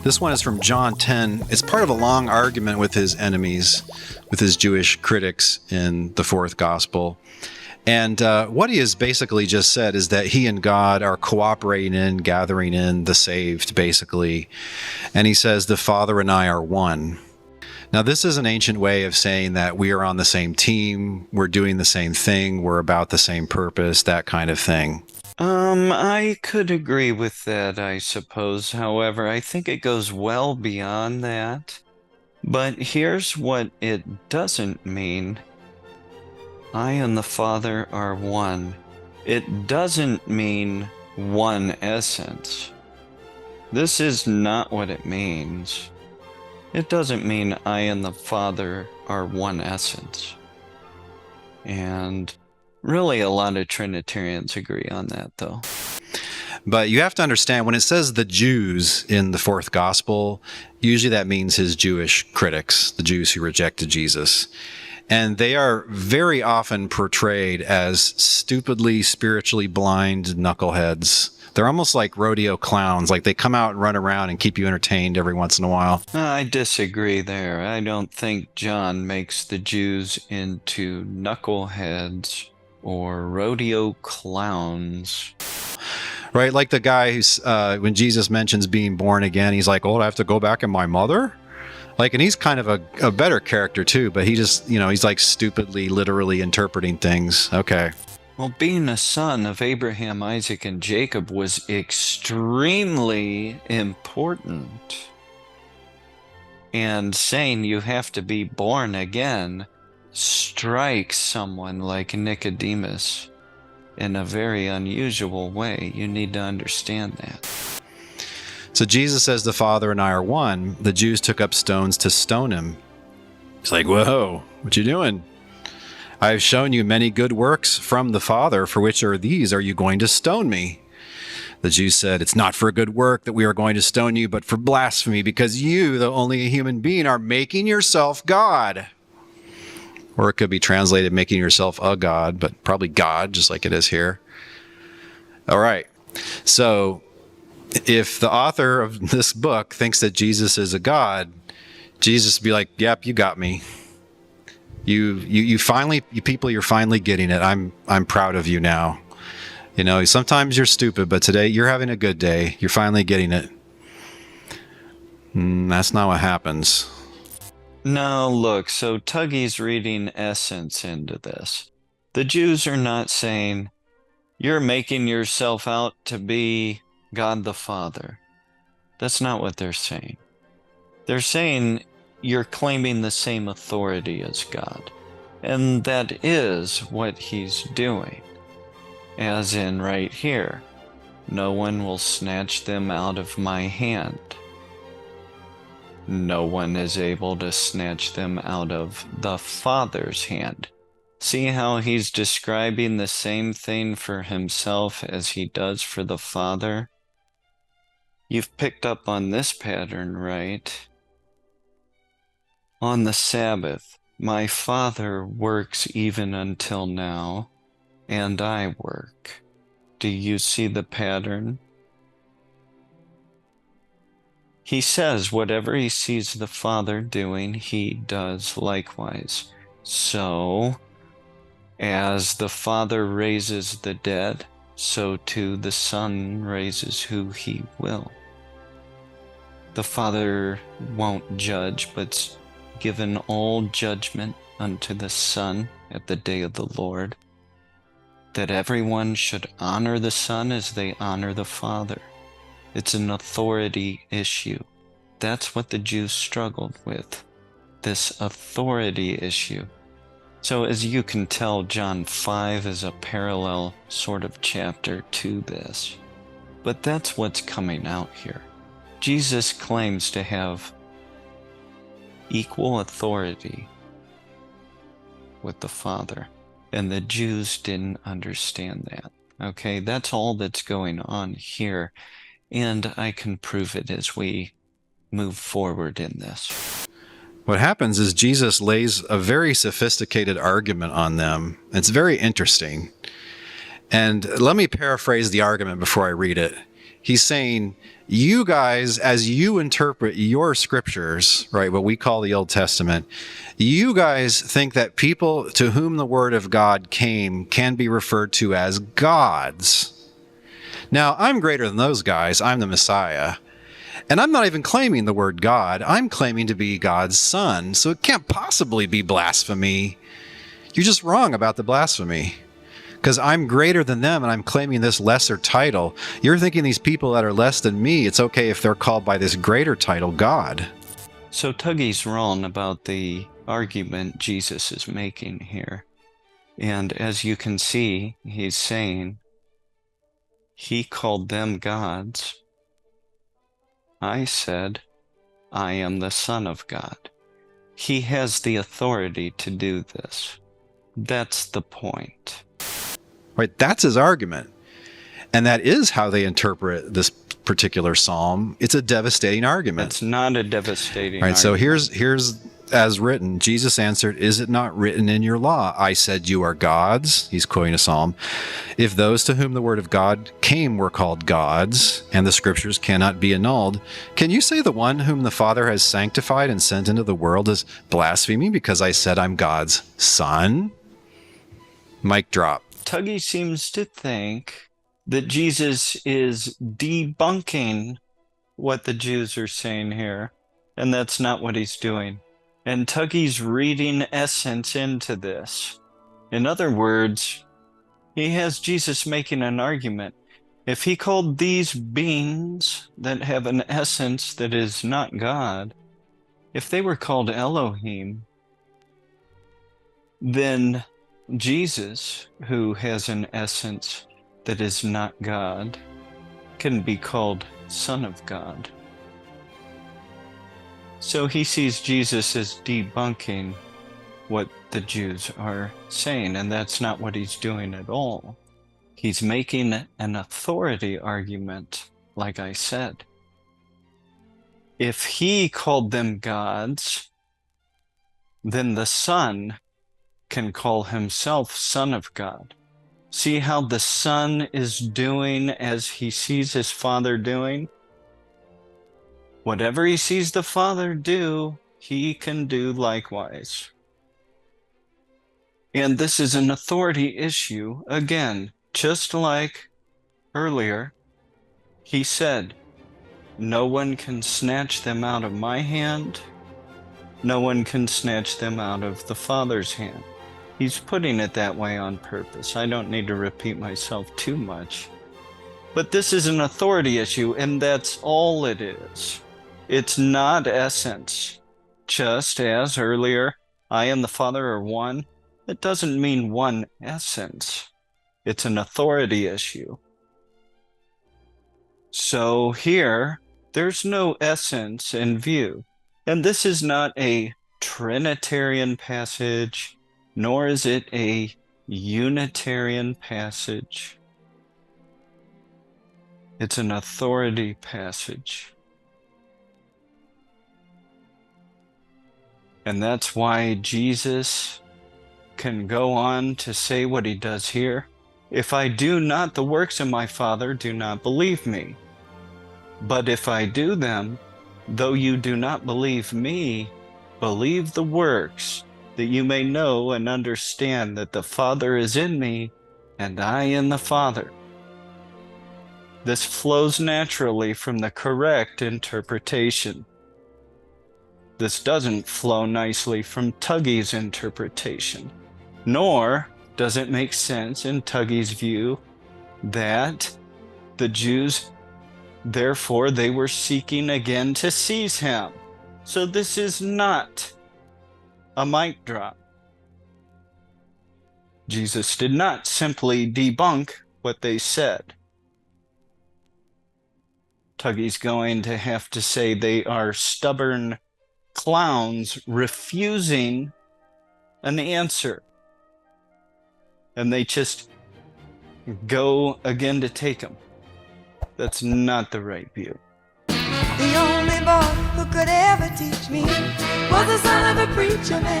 This one is from John 10. It's part of a long argument with his enemies, with his Jewish critics in the fourth gospel. And what he has basically just said is that he and God are cooperating in, gathering in the saved, basically. And he says, the Father and I are one. Now, this is an ancient way of saying that we are on the same team, we're doing the same thing, we're about the same purpose, that kind of thing. I could agree with that, I suppose. However, I think it goes well beyond that. But here's what it doesn't mean. I and the Father are one. It doesn't mean one essence. This is not what it means. It doesn't mean I and the Father are one essence. And really, a lot of Trinitarians agree on that, though. But you have to understand, when it says the Jews in the fourth gospel, usually that means his Jewish critics, the Jews who rejected Jesus. And they are very often portrayed as stupidly, spiritually blind knuckleheads. They're almost like rodeo clowns, like they come out and run around and keep you entertained every once in a while. I disagree there. I don't think John makes the Jews into knuckleheads or rodeo clowns. Right, like the guy who's, when Jesus mentions being born again, he's like, oh, I have to go back in my mother? Like, and he's kind of a better character too, but he just, he's like stupidly, literally interpreting things. Okay. Well, being a son of Abraham, Isaac, and Jacob was extremely important. And saying you have to be born again strikes someone like Nicodemus in a very unusual way. You need to understand that. So Jesus says the Father and I are one. The Jews took up stones to stone him. He's like, whoa, what you doing? I have shown you many good works from the Father. For which are these? Are you going to stone me? The Jews said, it's not for a good work that we are going to stone you, but for blasphemy, because you, though only a human being, are making yourself God. Or it could be translated making yourself a God, but probably God, just like it is here. All right. So if the author of this book thinks that Jesus is a God, Jesus would be like, yep, you got me. You finally, you people, you're finally getting it. I'm proud of you now. Sometimes you're stupid, but today you're having a good day. You're finally getting it. That's not what happens. No, look, so Tuggy's reading essence into this. The Jews are not saying, you're making yourself out to be God the Father. That's not what they're saying. They're saying you're claiming the same authority as God. And that is what he's doing. As in right here, no one will snatch them out of my hand. No one is able to snatch them out of the Father's hand. See how he's describing the same thing for himself as he does for the Father? You've picked up on this pattern, right? On the Sabbath, my Father works even until now, and I work. Do you see the pattern? He says whatever he sees the Father doing, he does likewise. So, as the Father raises the dead, so too the Son raises who he will. The Father won't judge, but's given all judgment unto the Son at the day of the Lord, that everyone should honor the Son as they honor the Father. It's an authority issue. That's what the Jews struggled with, this authority issue. So as you can tell, John 5 is a parallel sort of chapter to this. But that's what's coming out here. Jesus claims to have equal authority with the Father, and the Jews didn't understand that. Okay, that's all that's going on here. And I can prove it as we move forward in this. What happens is Jesus lays a very sophisticated argument on them. It's very interesting. And let me paraphrase the argument before I read it. He's saying, you guys, as you interpret your scriptures, right, what we call the Old Testament, you guys think that people to whom the word of God came can be referred to as gods. Now, I'm greater than those guys. I'm the Messiah. And I'm not even claiming the word God. I'm claiming to be God's son. So it can't possibly be blasphemy. You're just wrong about the blasphemy. Because I'm greater than them and I'm claiming this lesser title. You're thinking these people that are less than me, it's okay if they're called by this greater title, God. So Tuggy's wrong about the argument Jesus is making here. And as you can see, he's saying he called them gods. I said, I am the Son of God. He has the authority to do this. That's the point. Right, that's his argument. And that is how they interpret this particular psalm. It's a devastating argument. It's not a devastating argument. So here's as written. Jesus answered, is it not written in your law? I said, you are gods. He's quoting a psalm. If those to whom the word of God came were called gods, and the scriptures cannot be annulled, can you say the one whom the Father has sanctified and sent into the world is blaspheming because I said I'm God's son? Mic drop. Tuggy seems to think that Jesus is debunking what the Jews are saying here, and that's not what he's doing. And Tuggy's reading essence into this. In other words, he has Jesus making an argument. If he called these beings that have an essence that is not God, if they were called Elohim, then Jesus, who has an essence that is not God, can be called Son of God. So he sees Jesus as debunking what the Jews are saying, and that's not what he's doing at all. He's making an authority argument, like I said. If he called them gods, then the Son can call himself Son of God. See how the Son is doing as he sees his Father doing? Whatever he sees the Father do, he can do likewise. And this is an authority issue. Again, just like earlier, he said, no one can snatch them out of my hand. No one can snatch them out of the Father's hand. He's putting it that way on purpose. I don't need to repeat myself too much. But this is an authority issue, and that's all it is. It's not essence. Just as earlier, I and the Father are one, it doesn't mean one essence. It's an authority issue. So here, there's no essence in view. And this is not a Trinitarian passage, nor is it a Unitarian passage. It's an authority passage. And that's why Jesus can go on to say what he does here. If I do not the works of my Father, do not believe me. But if I do them, though you do not believe me, believe the works, that you may know and understand that the Father is in me, and I in the Father. This flows naturally from the correct interpretation. This doesn't flow nicely from Tuggy's interpretation, nor does it make sense in Tuggy's view that the Jews, therefore, they were seeking again to seize him. So this is not a mic drop. Jesus did not simply debunk what they said. Tuggy's going to have to say they are stubborn clowns refusing an answer. And they just go again to take him. That's not the right view. The only boy who could ever teach me was the son of a preacher man.